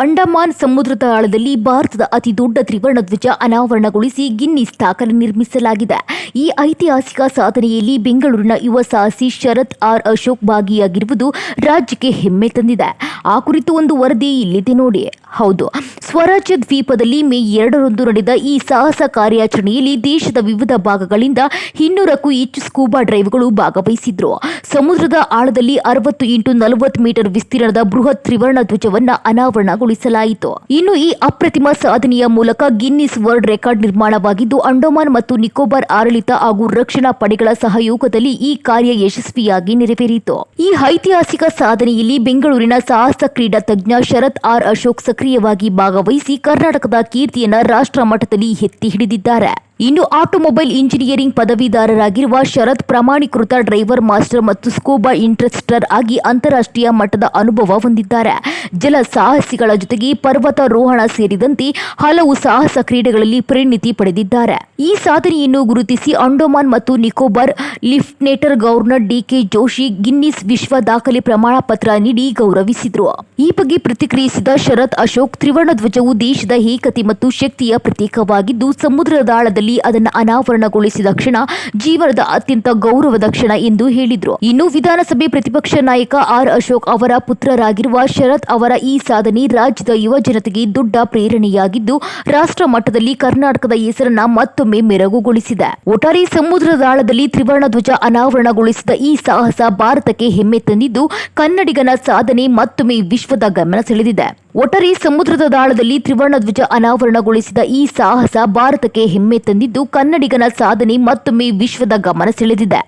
ಅಂಡಮಾನ್ ಸಮುದ್ರದ ಆಳದಲ್ಲಿ ಭಾರತದ ಅತಿದೊಡ್ಡ ತ್ರಿವರ್ಣ ಧ್ವಜ ಅನಾವರಣಗೊಳಿಸಿ ಗಿನ್ನಿಸ್ ದಾಖಲೆ ನಿರ್ಮಿಸಲಾಗಿದೆ. ಈ ಐತಿಹಾಸಿಕ ಸಾಧನೆಯಲ್ಲಿ ಬೆಂಗಳೂರಿನ ಯುವ ಸಾಹಸಿ ಶರತ್ ಆರ್ ಅಶೋಕ್ ಭಾಗಿಯಾಗಿರುವುದು ರಾಜ್ಯಕ್ಕೆ ಹೆಮ್ಮೆ ತಂದಿದೆ. ಆ ಕುರಿತು ಒಂದು ವರದಿ ಇಲ್ಲಿದೆ ನೋಡಿ. ಹೌದು, ಸ್ವರಾಜ್ಯ ದ್ವೀಪದಲ್ಲಿ ಮೇ 2ರಂದು ನಡೆದ ಈ ಸಾಹಸ ಕಾರ್ಯಾಚರಣೆಯಲ್ಲಿ ದೇಶದ ವಿವಿಧ ಭಾಗಗಳಿಂದ 200ಕ್ಕೂ ಹೆಚ್ಚು ಸ್ಕೂಬಾ ಡ್ರೈವ್ಗಳು ಭಾಗವಹಿಸಿದ್ರು. ಸಮುದ್ರದ ಆಳದಲ್ಲಿ 60 × 40 ಮೀಟರ್ ವಿಸ್ತೀರ್ಣದ ಬೃಹತ್ ತ್ರಿವರ್ಣ ಧ್ವಜವನ್ನ ಅನಾವರಣಗೊಳಿಸಲಾಯಿತು. ಇನ್ನು ಈ ಅಪ್ರತಿಮ ಸಾಧನೆಯ ಮೂಲಕ ಗಿನ್ನಿಸ್ ವರ್ಲ್ಡ್ ರೆಕಾರ್ಡ್ ನಿರ್ಮಾಣವಾಗಿದ್ದು, ಅಂಡಮಾನ್ ಮತ್ತು ನಿಕೋಬಾರ್ ಆಡಳಿತ ಹಾಗೂ ರಕ್ಷಣಾ ಪಡೆಗಳ ಸಹಯೋಗದಲ್ಲಿ ಈ ಕಾರ್ಯ ಯಶಸ್ವಿಯಾಗಿ ನೆರವೇರಿತು. ಈ ಐತಿಹಾಸಿಕ ಸಾಧನೆಯಲ್ಲಿ ಬೆಂಗಳೂರಿನ ಸಾಹಸ ಕ್ರೀಡಾ ತಜ್ಞ ಶರತ್ ಆರ್ ಅಶೋಕ್ ಸಕ್ರಿಯವಾಗಿ ಭಾಗವಹಿಸಿ ಕರ್ನಾಟಕದ ಕೀರ್ತಿಯನ್ನ ರಾಷ್ಟ್ರ ಮಟ್ಟದಲ್ಲಿ ಎತ್ತಿ ಹಿಡಿದಿದ್ದಾರೆ. ಇನ್ನು ಆಟೋಮೊಬೈಲ್ ಇಂಜಿನಿಯರಿಂಗ್ ಪದವೀಧರರಾಗಿರುವ ಶರತ್ ಪ್ರಮಾಣೀಕೃತ ಡ್ರೈವರ್ ಮಾಸ್ಟರ್ ಮತ್ತು ಸ್ಕೂಬಾ ಇನ್ಸ್ಟ್ರಕ್ಟರ್ ಆಗಿ ಅಂತಾರಾಷ್ಟ್ರೀಯ ಮಟ್ಟದ ಅನುಭವ ಹೊಂದಿದ್ದಾರೆ. ಜಲ ಸಾಹಸಿಗಳ ಜೊತೆಗೆ ಪರ್ವತಾರೋಹಣ ಸೇರಿದಂತೆ ಹಲವು ಸಾಹಸ ಕ್ರೀಡೆಗಳಲ್ಲಿ ಪರಿಣಿತಿ ಪಡೆದಿದ್ದಾರೆ. ಈ ಸಾಧನೆಯನ್ನು ಗುರುತಿಸಿ ಅಂಡಮಾನ್ ಮತ್ತು Nicobar lieutenant governor DK Joshi Guinness ವಿಶ್ವ ದಾಖಲೆ ಪ್ರಮಾಣ ಪತ್ರ ನೀಡಿ ಗೌರವಿಸಿದರು. ಈ ಬಗ್ಗೆ ಪ್ರತಿಕ್ರಿಯಿಸಿದ ಶರತ್ ಅಶೋಕ್, ತ್ರಿವರ್ಣ ಧ್ವಜವು ದೇಶದ ಏಕತೆ ಮತ್ತು ಶಕ್ತಿಯ ಪ್ರತೀಕವಾಗಿದ್ದು, ಸಮುದ್ರದ ಆಳದಲ್ಲಿ ಅದನ್ನು ಅನಾವರಣಗೊಳಿಸಿದ ಕ್ಷಣ ಜೀವನದ ಅತ್ಯಂತ ಗೌರವದ ಕ್ಷಣ ಎಂದು ಹೇಳಿದರು. ಇನ್ನು ವಿಧಾನಸಭೆ ಪ್ರತಿಪಕ್ಷ ನಾಯಕ ಆರ್ ಅಶೋಕ್ ಅವರ ಪುತ್ರರಾಗಿರುವ ಶರತ್ ಅವರ ಈ ಸಾಧನೆ ರಾಜ್ಯದ ಯುವ ಜನತೆಗೆ ದೊಡ್ಡ ಪ್ರೇರಣೆಯಾಗಿದ್ದು, ರಾಷ್ಟ್ರ ಮಟ್ಟದಲ್ಲಿ ಕರ್ನಾಟಕದ ಹೆಸರನ್ನ ಮತ್ತೊಮ್ಮೆ ಮೆರಗುಗೊಳಿಸಿದೆ. ಒಟ್ಟಾರೆ ಸಮುದ್ರದ ಆಳದಲ್ಲಿ ತ್ರಿವರ್ಣ ಧ್ವಜ ಅನಾವರಣಗೊಳಿಸಿದ ಈ ಸಾಹಸ ಭಾರತಕ್ಕೆ ಹೆಮ್ಮೆ ತಂದಿದ್ದು, ಕನ್ನಡಿಗನ ಸಾಧನೆ ಮತ್ತೊಮ್ಮೆ ವಿಶ್ವದ ಗಮನ ಸೆಳೆದಿದೆ. ಒಟ್ಟಾರೆ ಸಮುದ್ರದ ದಾಳದಲ್ಲಿ ತ್ರಿವರ್ಣ ಧ್ವಜ ಅನಾವರಣಗೊಳಿಸಿದ ಈ ಸಾಹಸ ಭಾರತಕ್ಕೆ ಹೆಮ್ಮೆ ತಂದಿದ್ದು, ಕನ್ನಡಿಗನ ಸಾಧನೆ ಮತ್ತೊಮ್ಮೆ ವಿಶ್ವದ ಗಮನ ಸೆಳೆದಿದೆ.